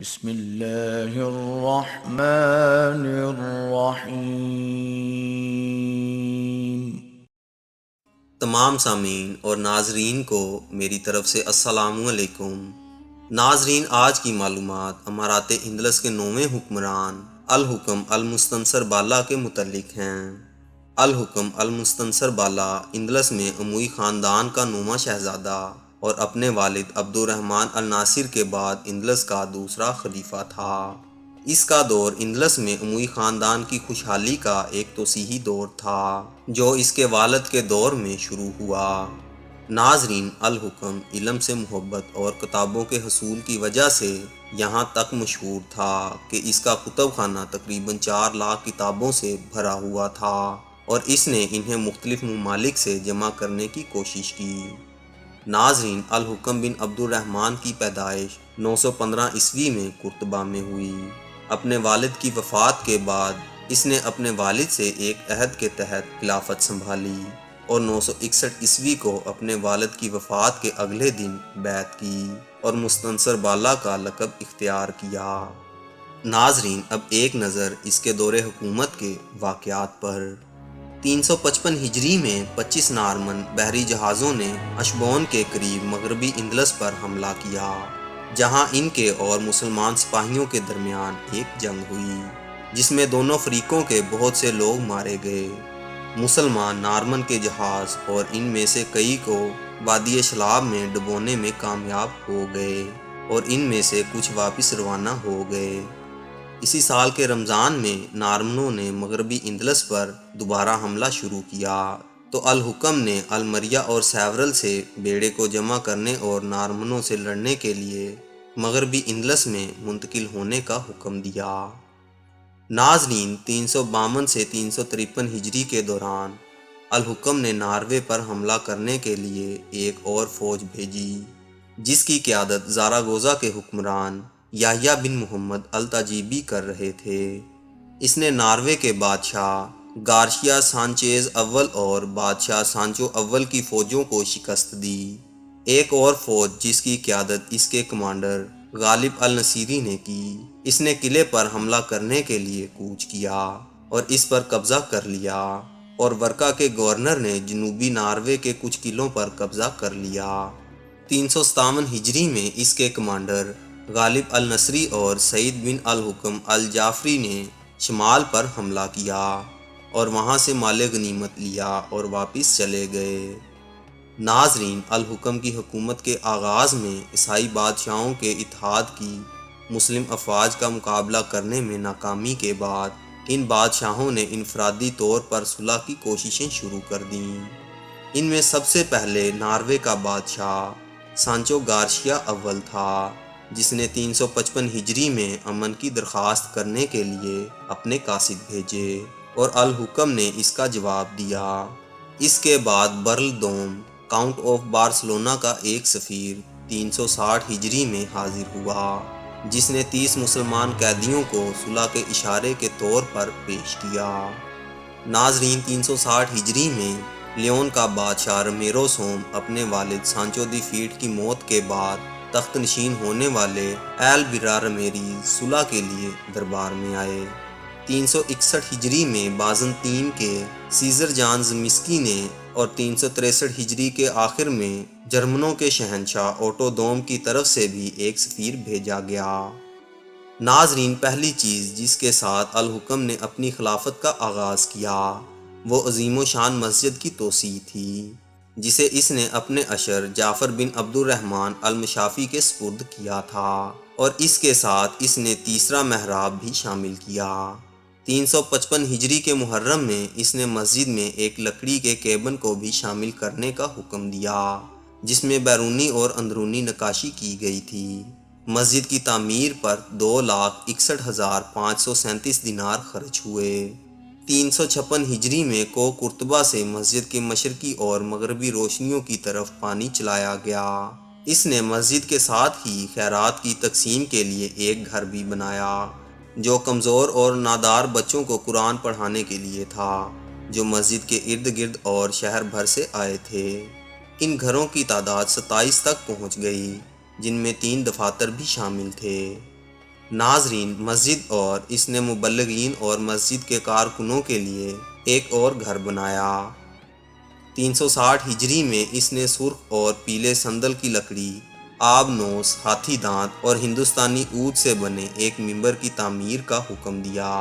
بسم اللہ الرحمن الرحیم۔ تمام سامعین اور ناظرین کو میری طرف سے السلام علیکم۔ ناظرین، آج کی معلومات امارات اندلس کے 9ویں حکمران الحکم المستنصر بالا کے متعلق ہیں۔ الحکم المستنصر بالا اندلس میں اموی خاندان کا 9واں شہزادہ اور اپنے والد عبد الرحمن الناصر کے بعد اندلس کا دوسرا خلیفہ تھا۔ اس کا دور اندلس میں اموی خاندان کی خوشحالی کا ایک توسیعی دور تھا جو اس کے والد کے دور میں شروع ہوا۔ ناظرین، الحکم علم سے محبت اور کتابوں کے حصول کی وجہ سے یہاں تک مشہور تھا کہ اس کا کتب خانہ تقریباً 4 لاکھ کتابوں سے بھرا ہوا تھا اور اس نے انہیں مختلف ممالک سے جمع کرنے کی کوشش کی۔ ناظرین، الحکم بن عبد الرحمن کی پیدائش 915 عیسوی میں قرطبہ میں ہوئی۔ اپنے والد کی وفات کے بعد اس نے اپنے والد سے ایک عہد کے تحت خلافت سنبھالی اور 961 عیسوی کو اپنے والد کی وفات کے اگلے دن بیعت کی اور مستنصر بالا کا لقب اختیار کیا۔ ناظرین، اب ایک نظر اس کے دور حکومت کے واقعات پر۔ 355 ہجری میں 25 نارمن بحری جہازوں نے اشبون کے قریب مغربی اندلس پر حملہ کیا، جہاں ان کے اور مسلمان سپاہیوں کے درمیان ایک جنگ ہوئی جس میں دونوں فریقوں کے بہت سے لوگ مارے گئے۔ مسلمان نارمن کے جہاز اور ان میں سے کئی کو وادی شلاب میں ڈبونے میں کامیاب ہو گئے اور ان میں سے کچھ واپس روانہ ہو گئے۔ اسی سال کے رمضان میں نارمنوں نے مغربی اندلس پر دوبارہ حملہ شروع کیا تو الحکم نے المریا اور سیورل سے بیڑے کو جمع کرنے اور نارمنوں سے لڑنے کے لیے مغربی اندلس میں منتقل ہونے کا حکم دیا۔ ناظرین، 352 سے 353 ہجری کے دوران الحکم نے ناروے پر حملہ کرنے کے لیے ایک اور فوج بھیجی جس کی قیادت زاراگوزا کے حکمران یحییٰ بن محمد التاجیبی کر رہے تھے۔ اس نے ناروے کے بادشاہ گارشیا سانچیز اول اور بادشاہ سانچو اول کی فوجوں کو شکست دی۔ ایک اور فوج جس کی قیادت اس کے کمانڈر غالب النصیری نے کی، اس نے قلعے پر حملہ کرنے کے لیے کوچ کیا اور اس پر قبضہ کر لیا، اور ورکا کے گورنر نے جنوبی ناروے کے کچھ قلعوں پر قبضہ کر لیا۔ 357 ہجری میں اس کے کمانڈر غالب النصری اور سعید بن الحکم الجعفری نے شمال پر حملہ کیا اور وہاں سے مال غنیمت لیا اور واپس چلے گئے۔ ناظرین، الحکم کی حکومت کے آغاز میں عیسائی بادشاہوں کے اتحاد کی مسلم افواج کا مقابلہ کرنے میں ناکامی کے بعد ان بادشاہوں نے انفرادی طور پر صلح کی کوششیں شروع کر دیں۔ ان میں سب سے پہلے ناروے کا بادشاہ سانچو گارشیا اول تھا، جس نے 355 ہجری میں امن کی درخواست کرنے کے لیے اپنے قاصد بھیجے اور الحکم نے اس کا جواب دیا۔ اس کے بعد برل دوم کاؤنٹ آف بارسلونا کا ایک سفیر 360 ہجری میں حاضر ہوا جس نے 30 مسلمان قیدیوں کو صلح کے اشارے کے طور پر پیش کیا۔ ناظرین، 360 ہجری میں لیون کا بادشاہ رمیرو سوم اپنے والد سانچو دی فیٹ کی موت کے بعد تخت نشین ہونے والے ایل برا رمیریز صلح کے لیے دربار میں آئے۔ 361 ہجری میں بازنطین کے سیزر جان زمیسکی نے اور 363 ہجری کے آخر میں جرمنوں کے شہنشاہ اوٹو دوم کی طرف سے بھی ایک سفیر بھیجا گیا۔ ناظرین، پہلی چیز جس کے ساتھ الحکم نے اپنی خلافت کا آغاز کیا وہ عظیم و شان مسجد کی توسیع تھی جسے اس نے اپنے اشر جعفر بن عبد الرحمن المشافی کے سپرد کیا تھا، اور اس کے ساتھ اس نے تیسرا محراب بھی شامل کیا۔ 355 ہجری کے محرم میں اس نے مسجد میں ایک لکڑی کے کیبن کو بھی شامل کرنے کا حکم دیا جس میں بیرونی اور اندرونی نقاشی کی گئی تھی۔ مسجد کی تعمیر پر 2,61,537 دینار خرچ ہوئے۔ 356 ہجری میں کو قرطبہ سے مسجد کے مشرقی اور مغربی روشنیوں کی طرف پانی چلایا گیا۔ اس نے مسجد کے ساتھ ہی خیرات کی تقسیم کے لیے ایک گھر بھی بنایا جو کمزور اور نادار بچوں کو قرآن پڑھانے کے لیے تھا، جو مسجد کے ارد گرد اور شہر بھر سے آئے تھے۔ ان گھروں کی تعداد 27 تک پہنچ گئی، جن میں 3 دفاتر بھی شامل تھے۔ ناظرین، مسجد اور اس نے مبلغین اور مسجد کے کارکنوں کے لیے ایک اور گھر بنایا۔ 360 ہجری میں اس نے سرخ اور پیلے سندل کی لکڑی، آب نوس، ہاتھی دانت اور ہندوستانی عود سے بنے ایک ممبر کی تعمیر کا حکم دیا۔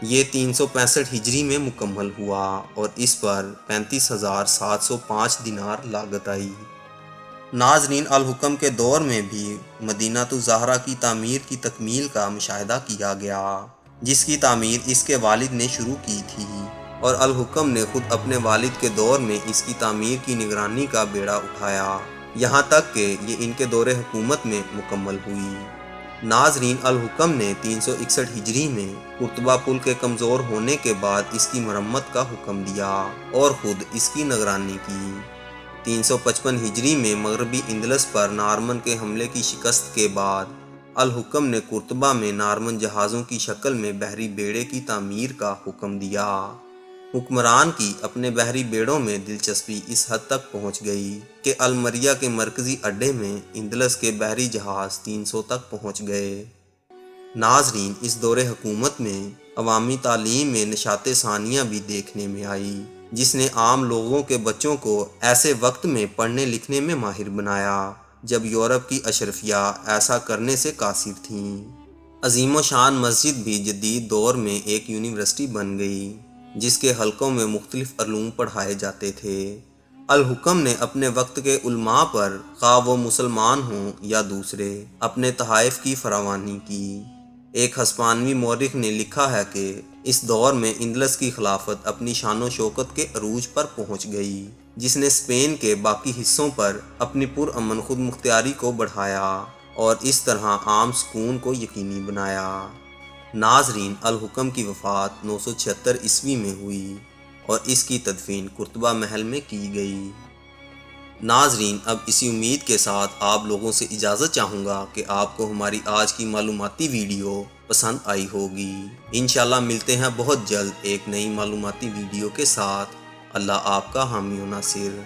یہ 365 ہجری میں مکمل ہوا اور اس پر 35,705 دینار لاگت آئی۔ ناظرین، الحکم کے دور میں بھی مدینہ الزہرا کی تعمیر کی تکمیل کا مشاہدہ کیا گیا، جس کی تعمیر اس کے والد نے شروع کی تھی، اور الحکم نے خود اپنے والد کے دور میں اس کی تعمیر کی نگرانی کا بیڑا اٹھایا، یہاں تک کہ یہ ان کے دور حکومت میں مکمل ہوئی۔ ناظرین، الحکم نے 361 ہجری میں قرطبہ پل کے کمزور ہونے کے بعد اس کی مرمت کا حکم دیا اور خود اس کی نگرانی کی۔ 355 ہجری میں مغربی اندلس پر نارمن کے حملے کی شکست کے بعد الحکم نے قرطبہ میں نارمن جہازوں کی شکل میں بحری بیڑے کی تعمیر کا حکم دیا۔ حکمران کی اپنے بحری بیڑوں میں دلچسپی اس حد تک پہنچ گئی کہ المریا کے مرکزی اڈے میں اندلس کے بحری جہاز 300 تک پہنچ گئے۔ ناظرین، اس دور حکومت میں عوامی تعلیم میں نشاط ثانیہ بھی دیکھنے میں آئی، جس نے عام لوگوں کے بچوں کو ایسے وقت میں پڑھنے لکھنے میں ماہر بنایا جب یورپ کی اشرفیہ ایسا کرنے سے قاصر تھیں۔ عظیم و شان مسجد بھی جدید دور میں ایک یونیورسٹی بن گئی، جس کے حلقوں میں مختلف علوم پڑھائے جاتے تھے۔ الحکم نے اپنے وقت کے علماء پر، خواہ وہ مسلمان ہوں یا دوسرے، اپنے تحائف کی فراوانی کی۔ ایک ہسپانوی مورخ نے لکھا ہے کہ اس دور میں اندلس کی خلافت اپنی شان و شوکت کے عروج پر پہنچ گئی، جس نے اسپین کے باقی حصوں پر اپنی پرامن خود مختاری کو بڑھایا اور اس طرح عام سکون کو یقینی بنایا۔ ناظرین، الحکم کی وفات 976 عیسوی میں ہوئی اور اس کی تدفین قرطبہ محل میں کی گئی۔ ناظرین، اب اسی امید کے ساتھ آپ لوگوں سے اجازت چاہوں گا کہ آپ کو ہماری آج کی معلوماتی ویڈیو پسند آئی ہوگی۔ انشاءاللہ ملتے ہیں بہت جلد ایک نئی معلوماتی ویڈیو کے ساتھ۔ اللہ آپ کا حامی و ناصر۔